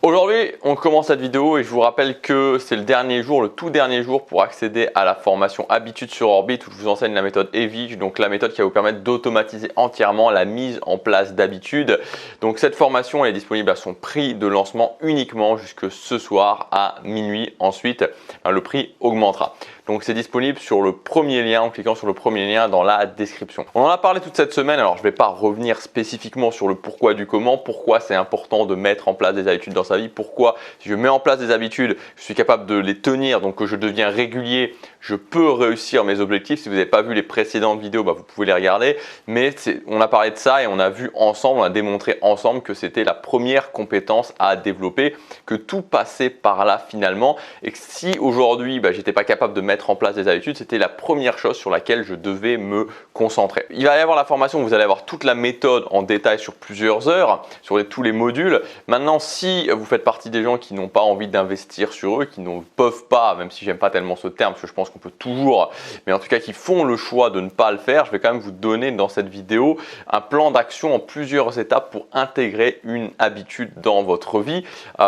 Aujourd'hui, on commence cette vidéo et je vous rappelle que c'est le dernier jour, le tout dernier jour pour accéder à la formation Habitudes sur Orbit où je vous enseigne la méthode EVI, donc la méthode qui va vous permettre d'automatiser entièrement la mise en place d'habitudes. Donc cette formation elle est disponible à son prix de lancement uniquement jusque ce soir à minuit. Ensuite, le prix augmentera. Donc c'est disponible sur le premier lien en cliquant sur le premier lien dans la description. On en a parlé toute cette semaine, alors je ne vais pas revenir spécifiquement sur le pourquoi du comment, pourquoi c'est important de mettre en place des habitudes dans sa vie, pourquoi si je mets en place des habitudes, je suis capable de les tenir, donc que je deviens régulier, je peux réussir mes objectifs. Si vous n'avez pas vu les précédentes vidéos, vous pouvez les regarder. Mais on a parlé de ça et on a vu ensemble, on a démontré ensemble que c'était la première compétence à développer, que tout passait par là finalement. Et que si aujourd'hui, je n'étais pas capable de mettre en place des habitudes, c'était la première chose sur laquelle je devais me concentrer. Il va y avoir la formation, vous allez avoir toute la méthode en détail sur plusieurs heures, sur tous les modules. Maintenant, si vous faites partie des gens qui n'ont pas envie d'investir sur eux, qui ne peuvent pas, même si j'aime pas tellement ce terme, parce que je pense qu'on peut toujours, mais en tout cas qui font le choix de ne pas le faire, je vais quand même vous donner dans cette vidéo un plan d'action en plusieurs étapes pour intégrer une habitude dans votre vie.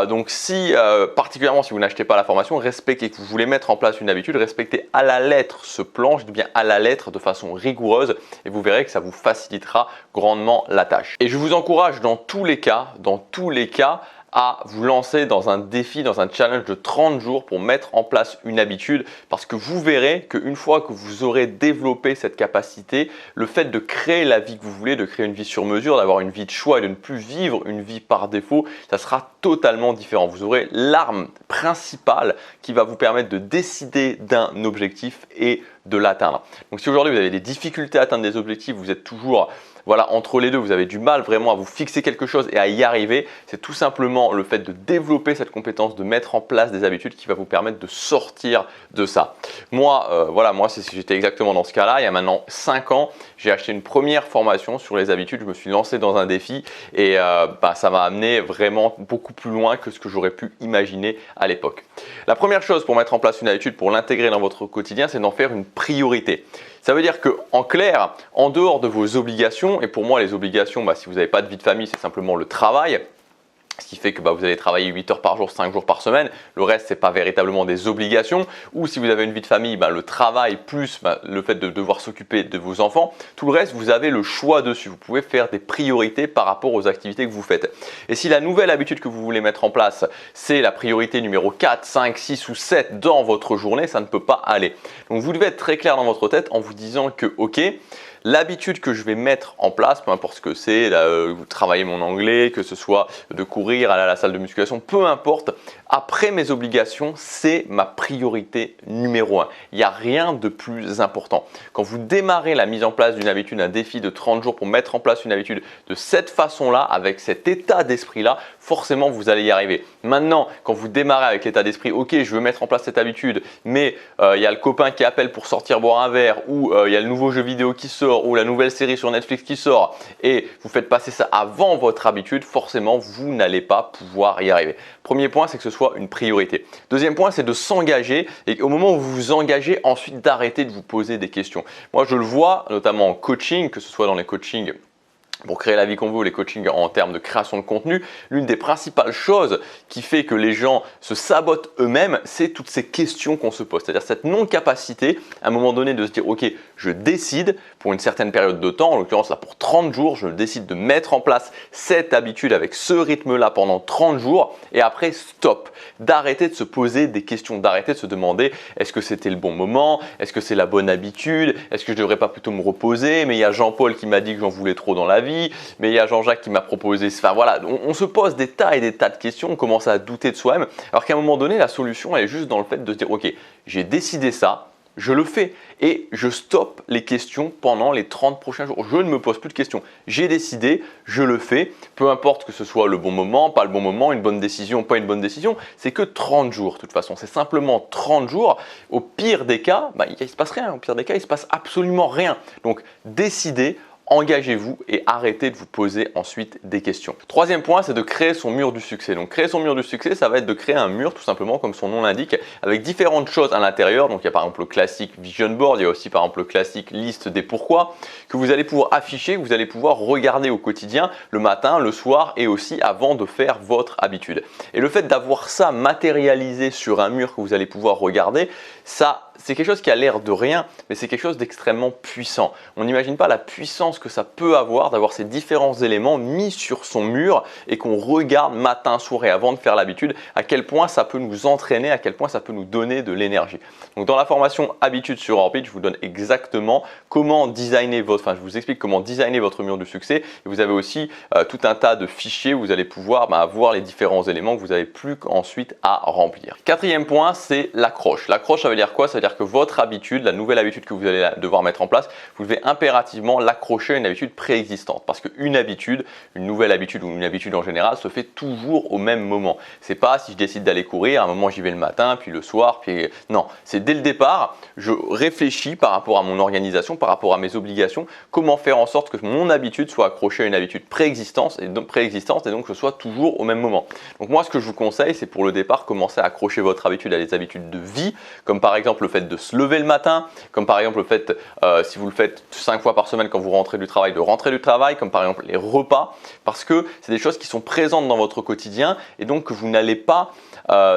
Donc si, particulièrement si vous n'achetez pas la formation, respectez, que vous voulez mettre en place une habitude, respectez à la lettre ce plan, je dis bien à la lettre, de façon rigoureuse, et vous verrez que ça vous facilitera grandement la tâche. Et je vous encourage dans tous les cas, à vous lancer dans un défi, dans un challenge de 30 jours pour mettre en place une habitude, parce que vous verrez qu'une fois que vous aurez développé cette capacité, le fait de créer la vie que vous voulez, de créer une vie sur mesure, d'avoir une vie de choix et de ne plus vivre une vie par défaut, ça sera totalement différent. Vous aurez l'arme principale qui va vous permettre de décider d'un objectif et de l'atteindre. Donc si aujourd'hui vous avez des difficultés à atteindre des objectifs, vous êtes toujours entre les deux, vous avez du mal vraiment à vous fixer quelque chose et à y arriver, c'est tout simplement le fait de développer cette compétence, de mettre en place des habitudes qui va vous permettre de sortir de ça. Moi, j'étais exactement dans ce cas-là. Il y a maintenant 5 ans, j'ai acheté une première formation sur les habitudes, je me suis lancé dans un défi et ça m'a amené vraiment beaucoup plus loin que ce que j'aurais pu imaginer à l'époque. La première chose pour mettre en place une habitude, pour l'intégrer dans votre quotidien, c'est d'en faire une priorité. Ça veut dire qu'en clair, en dehors de vos obligations, et pour moi les obligations, si vous n'avez pas de vie de famille, c'est simplement le travail, ce qui fait que vous allez travailler 8 heures par jour, 5 jours par semaine. Le reste, ce n'est pas véritablement des obligations. Ou si vous avez une vie de famille, le travail plus le fait de devoir s'occuper de vos enfants. Tout le reste, vous avez le choix dessus. Vous pouvez faire des priorités par rapport aux activités que vous faites. Et si la nouvelle habitude que vous voulez mettre en place, c'est la priorité numéro 4, 5, 6 ou 7 dans votre journée, ça ne peut pas aller. Donc vous devez être très clair dans votre tête en vous disant que ok, l'habitude que je vais mettre en place, peu importe ce que c'est, travailler mon anglais, que ce soit de courir, aller à la salle de musculation, peu importe, après mes obligations, c'est ma priorité numéro 1. Il n'y a rien de plus important. Quand vous démarrez la mise en place d'une habitude, un défi de 30 jours pour mettre en place une habitude de cette façon-là, avec cet état d'esprit-là, forcément vous allez y arriver. Maintenant, quand vous démarrez avec l'état d'esprit, ok, je veux mettre en place cette habitude, mais il y a le copain qui appelle pour sortir boire un verre, ou il y a le nouveau jeu vidéo qui sort, ou la nouvelle série sur Netflix qui sort, et vous faites passer ça avant votre habitude, forcément vous n'allez pas pouvoir y arriver. Premier point, c'est que ce soit une priorité. Deuxième point, c'est de s'engager, et au moment où vous vous engagez, ensuite d'arrêter de vous poser des questions. Moi, je le vois notamment en coaching, que ce soit dans les coachings pour créer la vie qu'on veut ou les coachings en termes de création de contenu, l'une des principales choses qui fait que les gens se sabotent eux-mêmes, c'est toutes ces questions qu'on se pose. C'est-à-dire cette non-capacité à un moment donné de se dire ok, je décide pour une certaine période de temps, en l'occurrence là pour 30 jours, je décide de mettre en place cette habitude avec ce rythme-là pendant 30 jours et après stop, d'arrêter de se poser des questions, d'arrêter de se demander est-ce que c'était le bon moment, est-ce que c'est la bonne habitude, est-ce que je ne devrais pas plutôt me reposer, mais il y a Jean-Paul qui m'a dit que j'en voulais trop dans la vie, mais il y a Jean-Jacques qui m'a proposé, on se pose des tas et des tas de questions, on commence à douter de soi-même, alors qu'à un moment donné, la solution elle est juste dans le fait de se dire ok, j'ai décidé ça, je le fais et je stoppe les questions pendant les 30 prochains jours. Je ne me pose plus de questions. J'ai décidé, je le fais, peu importe que ce soit le bon moment, pas le bon moment, une bonne décision, pas une bonne décision, c'est que 30 jours de toute façon. C'est simplement 30 jours. Au pire des cas, il ne se passe rien. Au pire des cas, il ne se passe absolument rien. Donc décidez, engagez-vous et arrêtez de vous poser ensuite des questions. Troisième point, c'est de créer son mur du succès. Donc créer son mur du succès, ça va être de créer un mur tout simplement comme son nom l'indique, avec différentes choses à l'intérieur. Donc il y a par exemple le classique vision board, il y a aussi par exemple le classique liste des pourquoi que vous allez pouvoir afficher, que vous allez pouvoir regarder au quotidien, le matin, le soir et aussi avant de faire votre habitude. Et le fait d'avoir ça matérialisé sur un mur que vous allez pouvoir regarder, ça c'est quelque chose qui a l'air de rien, mais c'est quelque chose d'extrêmement puissant. On n'imagine pas la puissance que ça peut avoir d'avoir ces différents éléments mis sur son mur et qu'on regarde matin, soir et avant de faire l'habitude, à quel point ça peut nous entraîner, à quel point ça peut nous donner de l'énergie. Donc dans la formation Habitude sur Orbit, je vous donne exactement comment designer je vous explique comment designer votre mur du succès. Et vous avez aussi tout un tas de fichiers où vous allez pouvoir avoir les différents éléments que vous n'avez plus qu'ensuite à remplir. Quatrième point, c'est l'accroche. L'accroche, ça veut dire quoi? Ça veut dire que votre habitude, la nouvelle habitude que vous allez devoir mettre en place, vous devez impérativement l'accrocher à une habitude préexistante. Parce qu'une habitude, une nouvelle habitude ou une habitude en général se fait toujours au même moment. C'est pas si je décide d'aller courir, à un moment j'y vais le matin, puis le soir, puis non. C'est dès le départ, je réfléchis par rapport à mon organisation, par rapport à mes obligations, comment faire en sorte que mon habitude soit accrochée à une habitude préexistante et donc que ce soit toujours au même moment. Donc moi, ce que je vous conseille, c'est pour le départ, commencer à accrocher votre habitude à des habitudes de vie, comme par exemple le fait de se lever le matin, comme par exemple le fait, si vous le faites 5 fois par semaine quand vous rentrez du travail, de rentrer du travail, comme par exemple les repas, parce que c'est des choses qui sont présentes dans votre quotidien et donc que vous n'allez pas,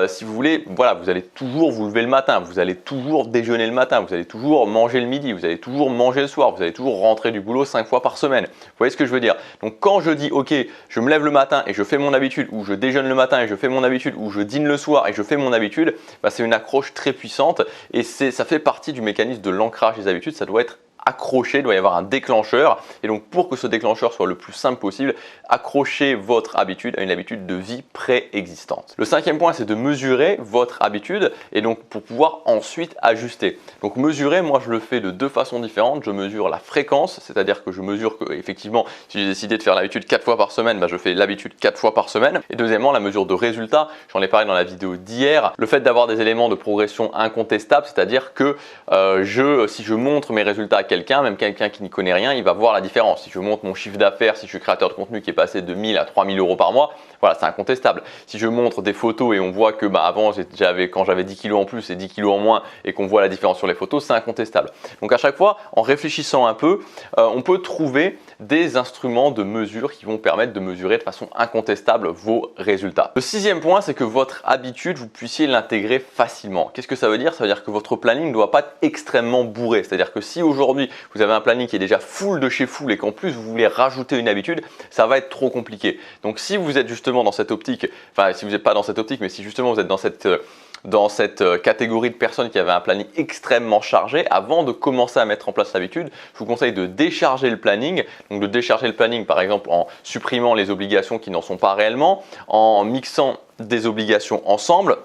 si vous voulez, voilà, vous allez toujours vous lever le matin, vous allez toujours déjeuner le matin, vous allez toujours manger le midi, vous allez toujours manger le soir, vous allez toujours rentrer du boulot 5 fois par semaine. Vous voyez ce que je veux dire? Donc quand je dis ok, je me lève le matin et je fais mon habitude, ou je déjeune le matin et je fais mon habitude, ou je dîne le soir et je fais mon habitude, c'est une accroche très puissante et ça fait partie du mécanisme de l'ancrage des habitudes. Ça doit être accroché, il doit y avoir un déclencheur et donc pour que ce déclencheur soit le plus simple possible, accrochez votre habitude à une habitude de vie préexistante. Le cinquième point, c'est de mesurer votre habitude et donc pour pouvoir ensuite ajuster. Donc mesurer, moi je le fais de deux façons différentes. Je mesure la fréquence, c'est-à-dire que je mesure que effectivement si j'ai décidé de faire l'habitude 4 fois par semaine, je fais l'habitude 4 fois par semaine. Et deuxièmement, la mesure de résultat, j'en ai parlé dans la vidéo d'hier, le fait d'avoir des éléments de progression incontestables, c'est-à-dire que si je montre mes résultats à quelqu'un, même quelqu'un qui n'y connaît rien, il va voir la différence. Si je montre mon chiffre d'affaires, si je suis créateur de contenu qui est passé de 1000 à 3000 euros par mois, voilà, c'est incontestable. Si je montre des photos et on voit que avant, quand j'avais 10 kilos en plus et 10 kilos en moins et qu'on voit la différence sur les photos, c'est incontestable. Donc à chaque fois, en réfléchissant un peu, on peut trouver des instruments de mesure qui vont permettre de mesurer de façon incontestable vos résultats. Le sixième point, c'est que votre habitude, vous puissiez l'intégrer facilement. Qu'est-ce que ça veut dire? Ça veut dire que votre planning ne doit pas être extrêmement bourré. C'est-à-dire que si aujourd'hui, vous avez un planning qui est déjà full de chez full et qu'en plus, vous voulez rajouter une habitude, ça va être trop compliqué. Donc si vous êtes justement dans cette optique, si vous n'êtes pas dans cette optique, mais si justement vous êtes dans cette catégorie de personnes qui avaient un planning extrêmement chargé, avant de commencer à mettre en place l'habitude, je vous conseille de décharger le planning. Donc de décharger le planning par exemple en supprimant les obligations qui n'en sont pas réellement, en mixant des obligations ensemble,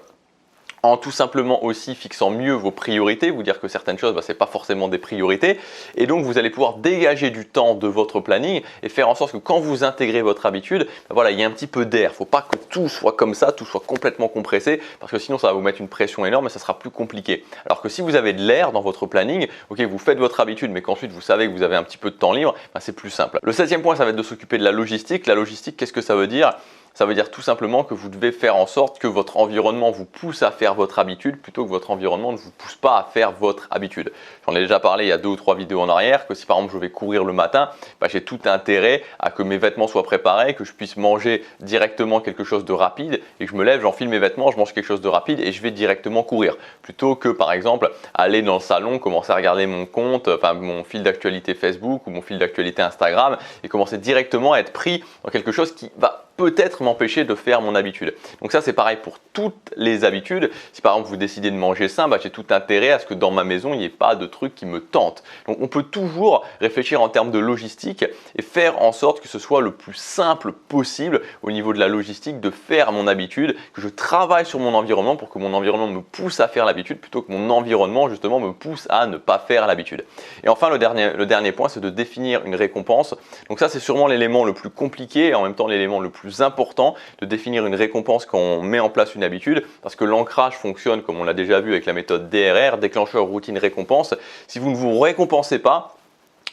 en tout simplement aussi fixant mieux vos priorités, vous dire que certaines choses, ce n'est pas forcément des priorités. Et donc, vous allez pouvoir dégager du temps de votre planning et faire en sorte que quand vous intégrez votre habitude, il y a un petit peu d'air. Il ne faut pas que tout soit comme ça, tout soit complètement compressé, parce que sinon, ça va vous mettre une pression énorme et ça sera plus compliqué. Alors que si vous avez de l'air dans votre planning, ok, vous faites votre habitude, mais qu'ensuite vous savez que vous avez un petit peu de temps libre, c'est plus simple. Le septième point, ça va être de s'occuper de la logistique. La logistique, qu'est-ce que ça veut dire? Ça veut dire tout simplement que vous devez faire en sorte que votre environnement vous pousse à faire votre habitude plutôt que votre environnement ne vous pousse pas à faire votre habitude. J'en ai déjà parlé il y a 2 ou 3 vidéos en arrière que si par exemple je vais courir le matin, j'ai tout intérêt à que mes vêtements soient préparés, que je puisse manger directement quelque chose de rapide et que je me lève, j'enfile mes vêtements, je mange quelque chose de rapide et je vais directement courir. Plutôt que par exemple aller dans le salon, commencer à regarder mon compte, mon fil d'actualité Facebook ou mon fil d'actualité Instagram et commencer directement à être pris dans quelque chose qui va peut-être m'empêcher de faire mon habitude. Donc ça c'est pareil pour toutes les habitudes. Si par exemple vous décidez de manger sain, j'ai tout intérêt à ce que dans ma maison il n'y ait pas de trucs qui me tentent. Donc on peut toujours réfléchir en termes de logistique et faire en sorte que ce soit le plus simple possible au niveau de la logistique de faire mon habitude, que je travaille sur mon environnement pour que mon environnement me pousse à faire l'habitude plutôt que mon environnement justement me pousse à ne pas faire l'habitude. Et enfin le dernier point, c'est de définir une récompense. Donc ça c'est sûrement l'élément le plus compliqué et en même temps l'élément le plus important, de définir une récompense quand on met en place une habitude, parce que l'ancrage fonctionne comme on l'a déjà vu avec la méthode DRR, déclencheur, routine, récompense. Si vous ne vous récompensez pas,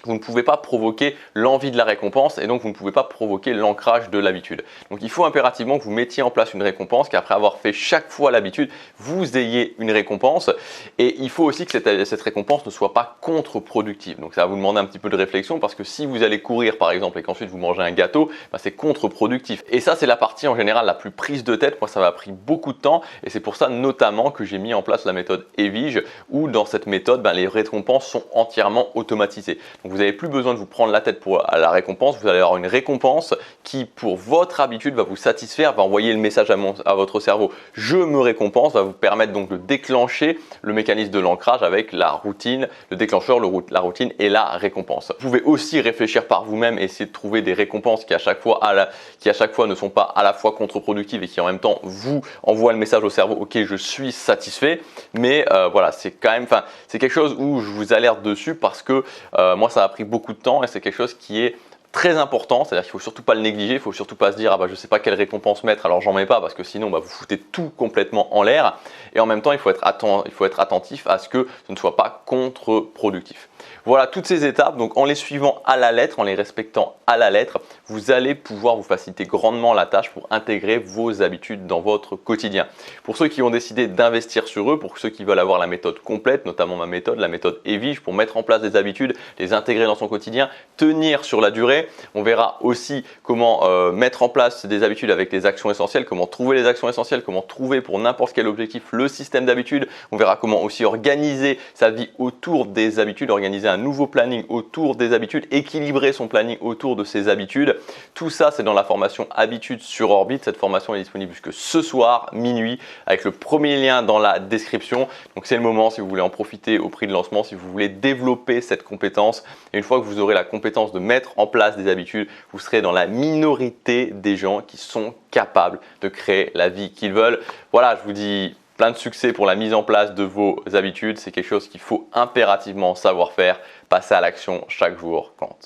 vous ne pouvez pas provoquer l'envie de la récompense et donc vous ne pouvez pas provoquer l'ancrage de l'habitude. Donc il faut impérativement que vous mettiez en place une récompense, qu'après avoir fait chaque fois l'habitude, vous ayez une récompense. Et il faut aussi que cette récompense ne soit pas contre-productive. Donc ça va vous demander un petit peu de réflexion parce que si vous allez courir par exemple et qu'ensuite vous mangez un gâteau, c'est contre-productif. Et ça c'est la partie en général la plus prise de tête. Moi ça m'a pris beaucoup de temps et c'est pour ça notamment que j'ai mis en place la méthode EVIGE où dans cette méthode, les récompenses sont entièrement automatisées. Donc vous n'avez plus besoin de vous prendre la tête pour la récompense, vous allez avoir une récompense qui pour votre habitude va vous satisfaire, va envoyer le message à votre cerveau « je me récompense », va vous permettre donc de déclencher le mécanisme de l'ancrage avec la routine, le déclencheur, la routine et la récompense. Vous pouvez aussi réfléchir par vous-même et essayer de trouver des récompenses qui à chaque fois ne sont pas à la fois contre-productives et qui en même temps vous envoient le message au cerveau « ok, je suis satisfait », mais voilà, c'est quand même, c'est quelque chose où je vous alerte dessus parce que moi ça a pris beaucoup de temps et c'est quelque chose qui est très important, c'est-à-dire qu'il ne faut surtout pas le négliger, il ne faut surtout pas se dire ah bah je ne sais pas quelle récompense mettre alors j'en mets pas parce que sinon vous foutez tout complètement en l'air et en même temps il faut être attentif à ce que ce ne soit pas contre-productif. Voilà toutes ces étapes, donc en les suivant à la lettre, en les respectant à la lettre, vous allez pouvoir vous faciliter grandement la tâche pour intégrer vos habitudes dans votre quotidien. Pour ceux qui ont décidé d'investir sur eux, pour ceux qui veulent avoir la méthode complète, notamment ma méthode, la méthode EVIGE, pour mettre en place des habitudes, les intégrer dans son quotidien, tenir sur la durée. On verra aussi comment mettre en place des habitudes avec les actions essentielles, comment trouver les actions essentielles, comment trouver pour n'importe quel objectif le système d'habitudes. On verra comment aussi organiser sa vie autour des habitudes, organiser un nouveau planning autour des habitudes, équilibrer son planning autour de ses habitudes. Tout ça, c'est dans la formation Habitudes sur Orbit. Cette formation est disponible jusque ce soir, minuit, avec le premier lien dans la description. Donc c'est le moment si vous voulez en profiter au prix de lancement, si vous voulez développer cette compétence. Et une fois que vous aurez la compétence de mettre en place des habitudes, vous serez dans la minorité des gens qui sont capables de créer la vie qu'ils veulent. Voilà, je vous dis plein de succès pour la mise en place de vos habitudes. C'est quelque chose qu'il faut impérativement savoir faire. Passer à l'action chaque jour compte.